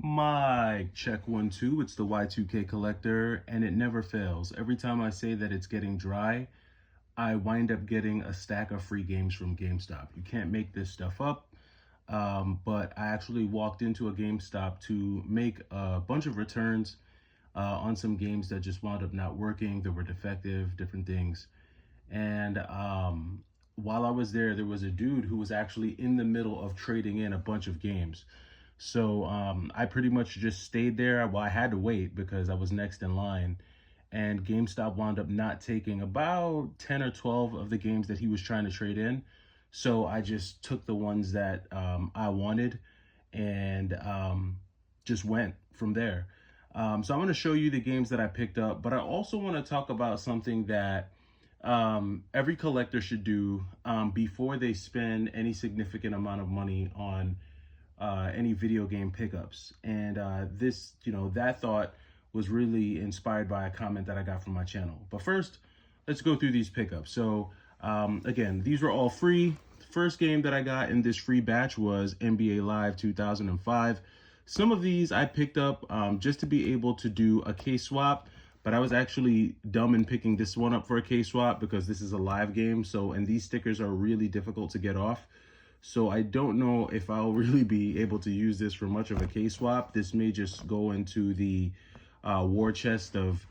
Mic check 1 2. It's the Y2K collector, and it never fails. Every time I say that it's getting dry, I wind up getting a stack of free games from GameStop. You can't make this stuff up. But I actually walked into a GameStop to make a bunch of returns on some games that just wound up not working. They were defective, different things. And while I was there was a dude who was actually in the middle of trading in a bunch of games. So I pretty much just stayed there. Well, I had to wait because I was next in line. And GameStop wound up not taking about 10 or 12 of the games that he was trying to trade in. So I just took the ones that I wanted and just went from there. So I'm going to show you the games that I picked up, but I also want to talk about something that every collector should do before they spend any significant amount of money on any video game pickups. And that thought was really inspired by a comment that I got from my channel. But first, let's go through these pickups. So again, these were all free. The first game that I got in this free batch was NBA Live 2005. Some of these I picked up just to be able to do a case swap, but I was actually dumb in picking this one up for a case swap because this is a live game. And these stickers are really difficult to get off. So I don't know if I'll really be able to use this for much of a case swap. This may just go into the war chest of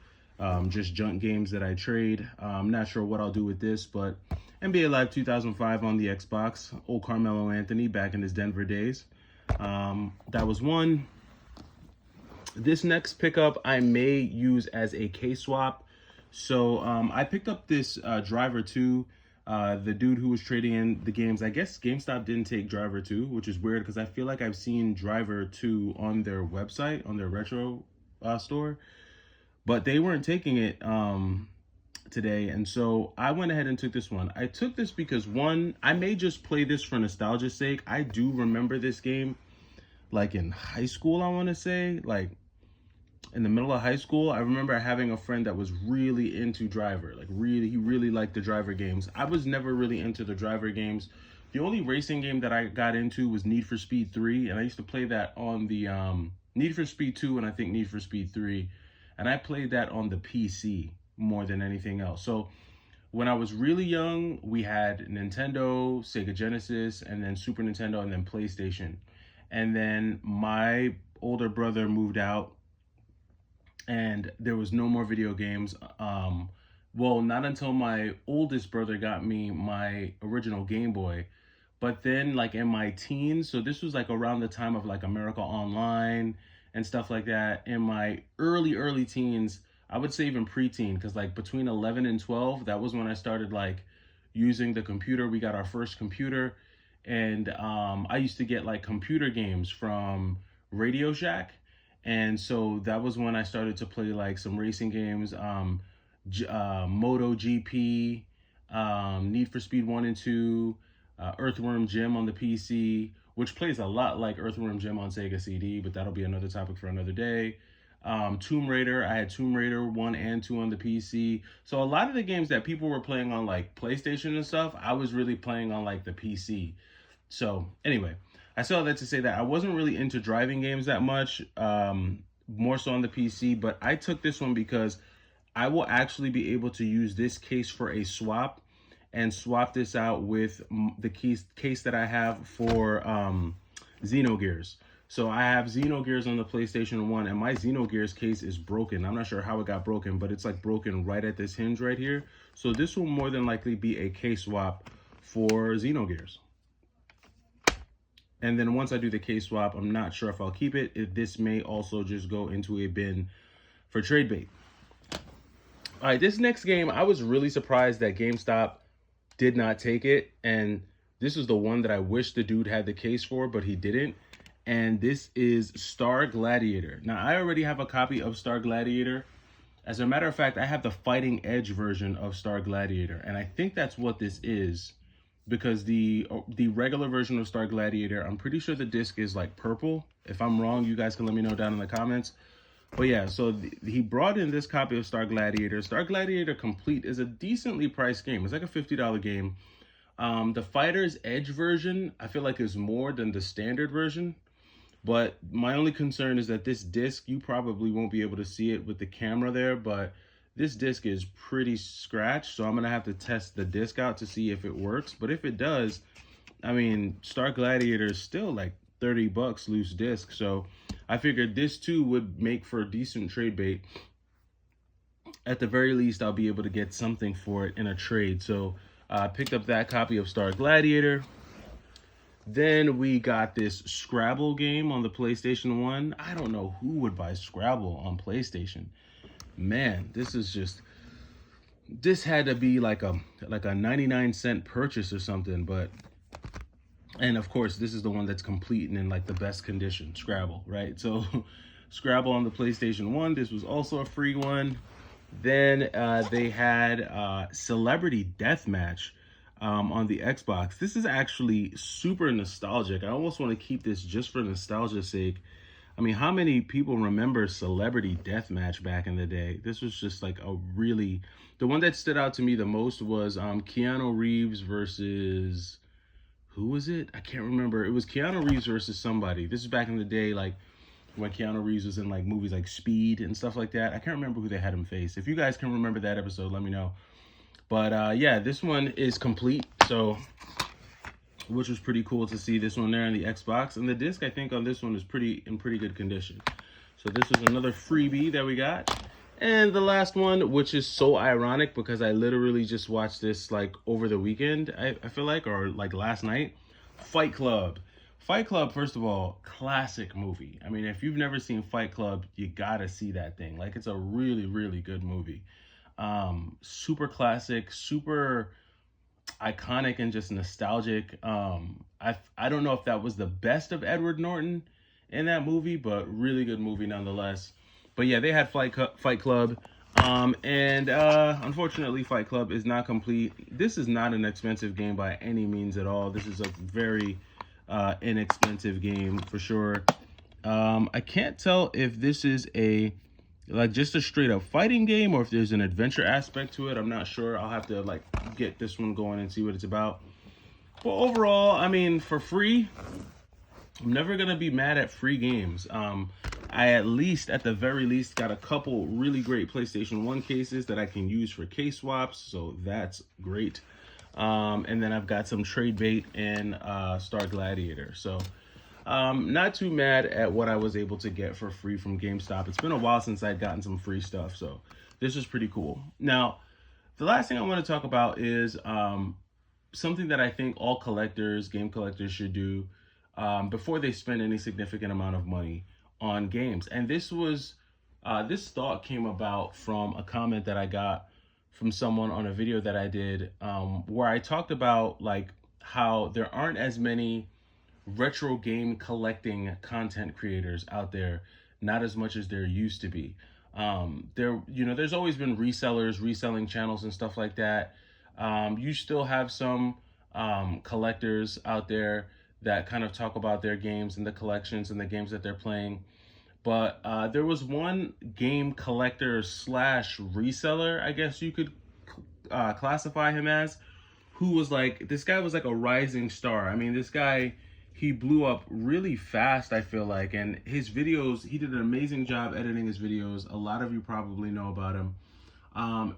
just junk games that I trade. I'm not sure what I'll do with this, but NBA Live 2005 on the Xbox, old Carmelo Anthony back in his Denver days. That was one. This next pickup I may use as a case swap. So I picked up this Driver 2. The dude who was trading in the games, I guess GameStop didn't take Driver 2, which is weird because I feel like I've seen Driver 2 on their website, on their retro store, but they weren't taking it today. And so I went ahead and took this one. I took this because one, I may just play this for nostalgia's sake. I do remember this game like in high school, I want to say, like in the middle of high school. I remember having a friend that was really into Driver, he really liked the Driver games. I was never really into the Driver games. The only racing game that I got into was Need for Speed 3, and I used to play that on the Need for Speed 2 and I think Need for Speed 3, and I played that on the PC more than anything else. So when I was really young, we had Nintendo, Sega Genesis, and then Super Nintendo, and then PlayStation. And then my older brother moved out and there was no more video games. Well, not until my oldest brother got me my original Game Boy. But then like in my teens, so this was like around the time of like America Online and stuff like that. In my early teens, I would say even preteen, because like between 11 and 12, that was when I started like using the computer. We got our first computer, and I used to get like computer games from Radio Shack. And so that was when I started to play like some racing games, Moto GP, Need for Speed 1 and 2, Earthworm Jim on the PC, which plays a lot like Earthworm Jim on Sega CD, but that'll be another topic for another day. Tomb Raider, I had Tomb Raider 1 and 2 on the PC. So a lot of the games that people were playing on like PlayStation and stuff, I was really playing on like the PC. So anyway, I saw that to say that I wasn't really into driving games that much, more so on the PC, but I took this one because I will actually be able to use this case for a swap and swap this out with the case that I have for Xenogears. So I have Xenogears on the PlayStation 1, and my Xenogears case is broken. I'm not sure how it got broken, but it's like broken right at this hinge right here. So this will more than likely be a case swap for Xenogears. And then once I do the case swap, I'm not sure if I'll keep it. This may also just go into a bin for trade bait. All right, this next game, I was really surprised that GameStop did not take it. And this is the one that I wish the dude had the case for, but he didn't. And this is Star Gladiator. Now, I already have a copy of Star Gladiator. As a matter of fact, I have the Fighting Edge version of Star Gladiator. And I think that's what this is, because the regular version of Star Gladiator, I'm pretty sure the disc is like purple. If I'm wrong, you guys can let me know down in the comments. But yeah, so he brought in this copy of Star Gladiator. Star Gladiator Complete is a decently priced game. It's like a $50 game. The Fighter's Edge version, I feel like is more than the standard version. But my only concern is that this disc, you probably won't be able to see it with the camera there, but this disc is pretty scratched, so I'm gonna have to test the disc out to see if it works. But if it does, I mean, Star Gladiator is still like 30 bucks loose disc, so I figured this too would make for a decent trade bait. At the very least, I'll be able to get something for it in a trade. So I picked up that copy of Star Gladiator. Then we got this Scrabble game on the PlayStation 1. I don't know who would buy Scrabble on PlayStation. Man, this had to be like a 99-cent purchase or something, but and of course this is the one that's complete and in like the best condition, Scrabble, right? So Scrabble on the PlayStation 1, this was also a free one. Then they had Celebrity Deathmatch on the Xbox. This is actually super nostalgic. I almost want to keep this just for nostalgia's sake. I mean, how many people remember Celebrity Deathmatch back in the day? This was just like the one that stood out to me the most was Keanu Reeves versus, who was it? I can't remember. It was Keanu Reeves versus somebody. This is back in the day, like when Keanu Reeves was in like movies like Speed and stuff like that. I can't remember who they had him face. If you guys can remember that episode, let me know. But yeah, this one is complete, so which was pretty cool to see this one there on the Xbox. And the disc, I think, on this one is in pretty good condition. So this was another freebie that we got. And the last one, which is so ironic because I literally just watched this like over the weekend, I feel like, or like last night, Fight Club. Fight Club, first of all, classic movie. I mean, if you've never seen Fight Club, you gotta see that thing. Like, it's a really, really good movie. Super classic, super iconic, and just nostalgic. I don't know if that was the best of Edward Norton in that movie, but really good movie nonetheless. But yeah, they had Fight Club. And unfortunately, Fight Club is not complete. This is not an expensive game by any means at all. This is a very inexpensive game for sure. I can't tell if this is just a straight up fighting game or if there's an adventure aspect to it. I'm not sure. I'll have to like get this one going and see what it's about. But overall, I mean, for free, I'm never gonna be mad at free games. I at the very least, got a couple really great PlayStation 1 cases that I can use for case swaps, so that's great. And then I've got some trade bait in Star Gladiator. So not too mad at what I was able to get for free from GameStop. It's been a while since I'd gotten some free stuff, so this is pretty cool. Now, the last thing I want to talk about is something that I think all game collectors should do before they spend any significant amount of money on games. And this thought came about from a comment that I got from someone on a video that I did where I talked about like how there aren't as many retro game collecting content creators out there, not as much as there used to be. There's always been resellers, reselling channels and stuff like that. You still have some collectors out there that kind of talk about their games and the collections and the games that they're playing. But there was one game collector / reseller, I guess you could classify him as, who was like, this guy was like a rising star. I mean, this guy, he blew up really fast, I feel like. And his videos, he did an amazing job editing his videos. A lot of you probably know about him.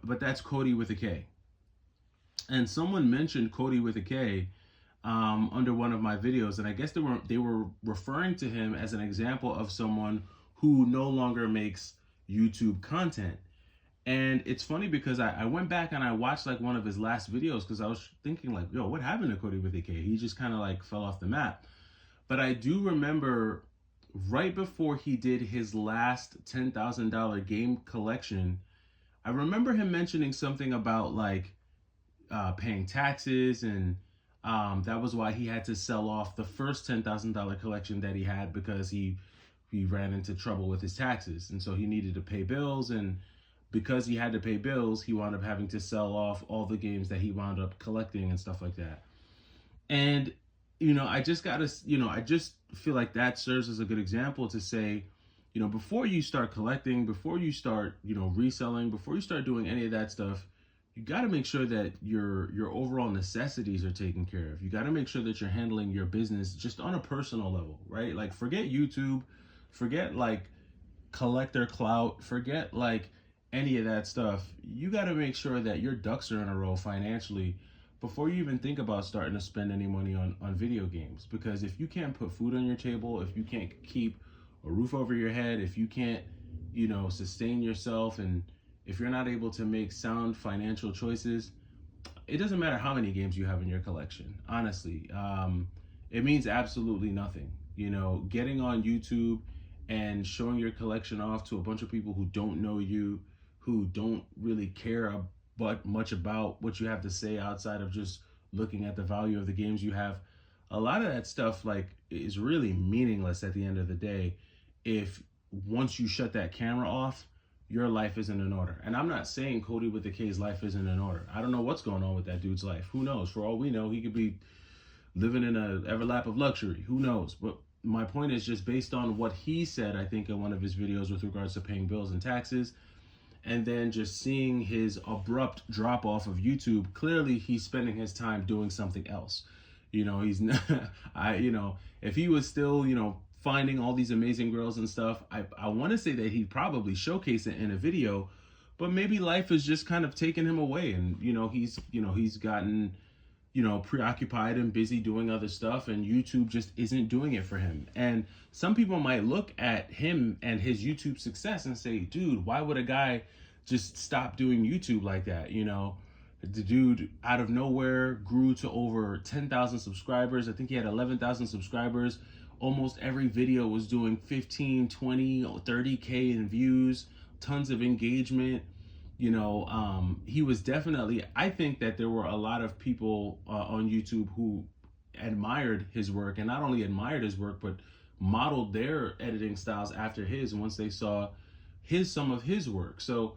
But that's Cody with a K. And someone mentioned Cody with a K under one of my videos. And I guess they were referring to him as an example of someone who no longer makes YouTube content. And it's funny because I went back and I watched like one of his last videos because I was thinking like, yo, what happened to Cody with a K? He just kind of like fell off the map. But I do remember right before he did his last $10,000 game collection, I remember him mentioning something about like paying taxes, and that was why he had to sell off the first $10,000 collection that he had because he ran into trouble with his taxes. And so he needed to pay bills, and because he had to pay bills, he wound up having to sell off all the games that he wound up collecting and stuff like that. And, I just feel like that serves as a good example to say, before you start collecting, before you start, reselling, before you start doing any of that stuff, you got to make sure that your overall necessities are taken care of. You got to make sure that you're handling your business just on a personal level, right? Like forget YouTube, forget like collector clout, forget like any of that stuff. You got to make sure that your ducks are in a row financially before you even think about starting to spend any money on video games. Because if you can't put food on your table, if you can't keep a roof over your head, if you can't, sustain yourself, and if you're not able to make sound financial choices, it doesn't matter how many games you have in your collection. Honestly, it means absolutely nothing. Getting on YouTube and showing your collection off to a bunch of people who don't know you, who don't really care but much about what you have to say outside of just looking at the value of the games you have. A lot of that stuff like is really meaningless at the end of the day if once you shut that camera off, your life isn't in order. And I'm not saying Cody with the K's life isn't in order. I don't know what's going on with that dude's life. Who knows? For all we know, he could be living in a everlap of luxury. Who knows? But my point is just based on what he said, I think in one of his videos with regards to paying bills and taxes, and then just seeing his abrupt drop off of YouTube, clearly he's spending his time doing something else. He's not, if he was still, finding all these amazing girls and stuff, I want to say that he'd probably showcase it in a video, but maybe life is just kind of taking him away, and he's gotten preoccupied and busy doing other stuff, and YouTube just isn't doing it for him. And some people might look at him and his YouTube success and say, dude, why would a guy just stop doing YouTube like that? The dude out of nowhere grew to over 10,000 subscribers. I think he had 11,000 subscribers. Almost every video was doing 15, 20, 30K in views, tons of engagement. He was definitely, I think that there were a lot of people on YouTube who admired his work, and not only admired his work, but modeled their editing styles after his once they saw some of his work. So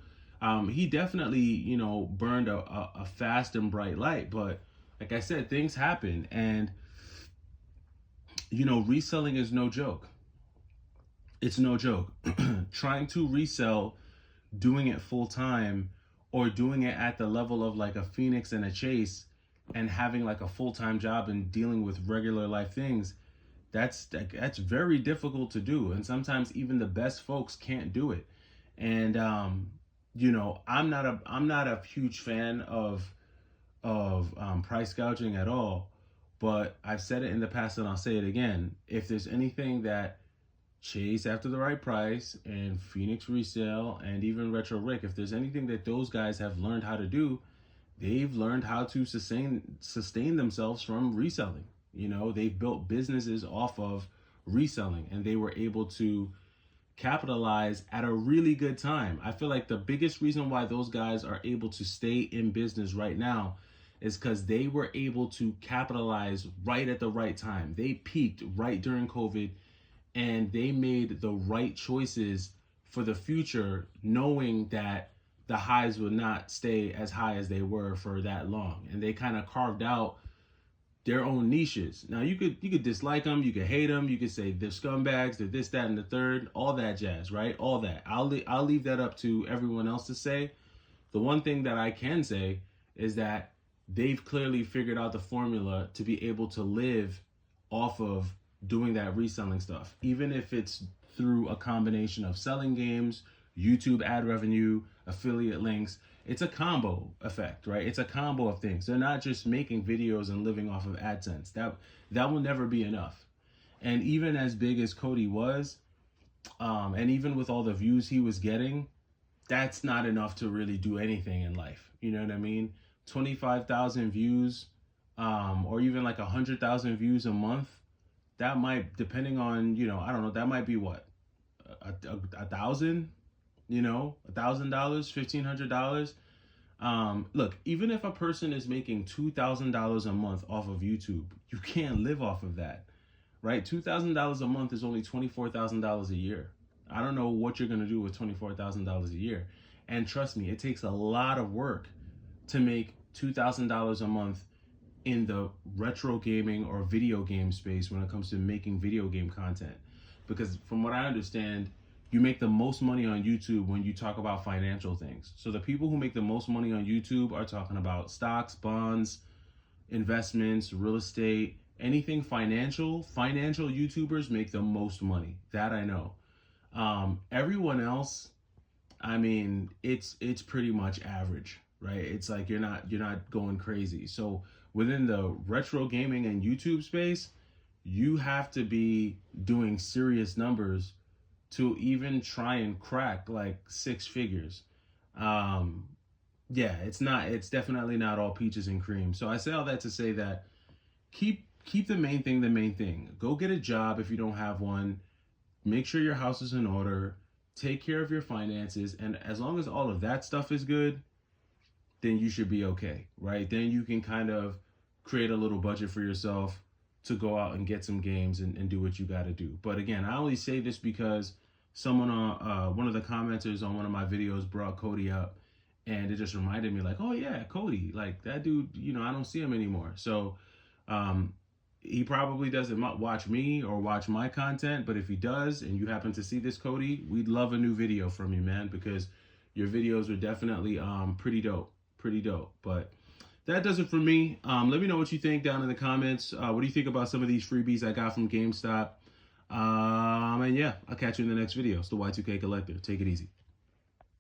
he definitely, burned a fast and bright light. But like I said, things happen, and reselling is no joke. It's no joke. Trying to resell, doing it full time, or doing it at the level of like a Phoenix and a Chase, and having like a full-time job and dealing with regular life things, that's very difficult to do. And sometimes even the best folks can't do it. And I'm not a huge fan of price gouging at all. But I've said it in the past and I'll say it again. If there's anything that Chase After the Right Price and Phoenix Resale and even Retro Rick, if there's anything that those guys have learned how to do, they've learned how to sustain themselves from reselling. They've built businesses off of reselling, and they were able to capitalize at a really good time. I feel like the biggest reason why those guys are able to stay in business right now is because they were able to capitalize right at the right time. They peaked right during COVID, and they made the right choices for the future, knowing that the highs would not stay as high as they were for that long. And they kind of carved out their own niches. Now you could dislike them, you could hate them, you could say they're scumbags, they're this, that, and the third, all that jazz, right? All that. I'll leave that up to everyone else to say. The one thing that I can say is that they've clearly figured out the formula to be able to live off of doing that reselling stuff, even if it's through a combination of selling games, YouTube ad revenue, affiliate links. It's a combo effect, right? It's a combo of things. They're not just making videos and living off of AdSense. That will never be enough. And even as big as Cody was, and even with all the views he was getting, that's not enough to really do anything in life. You know what I mean? 25,000 views, or even like 100,000 views a month. That might, depending on, I don't know, that might be what, a thousand, $1,000, $1,500. Look, even if a person is making $2,000 a month off of YouTube, you can't live off of that, right? $2,000 a month is only $24,000 a year. I don't know what you're gonna do with $24,000 a year. And trust me, it takes a lot of work to make $2,000 a month in the retro gaming or video game space when it comes to making video game content. Because from what I understand, you make the most money on YouTube when you talk about financial things. So the people who make the most money on YouTube are talking about stocks, bonds, investments, real estate, anything financial. Financial YouTubers make the most money. That I know. Everyone else, I mean, it's pretty much average, right? It's like you're not going crazy. So within the retro gaming and YouTube space, you have to be doing serious numbers to even try and crack like six figures. Um, yeah, it's definitely not all peaches and cream. So I say all that to say that keep the main thing the main thing. Go get a job if you don't have one. Make sure your house is in order. Take care of your finances, and as long as all of that stuff is good, then you should be okay, right? Then you can kind of create a little budget for yourself to go out and get some games and do what you got to do. But again, I only say this because someone on one of the commenters on one of my videos brought Cody up, and it just reminded me like, oh yeah, Cody, like that dude, I don't see him anymore. So um, he probably doesn't watch me or watch my content, but if he does and you happen to see this, Cody, we'd love a new video from you, man, because your videos are definitely pretty dope. But that does it for me. Let me know what you think down in the comments. What do you think about some of these freebies I got from GameStop? And yeah, I'll catch you in the next video. It's the Y2K Collector. Take it easy.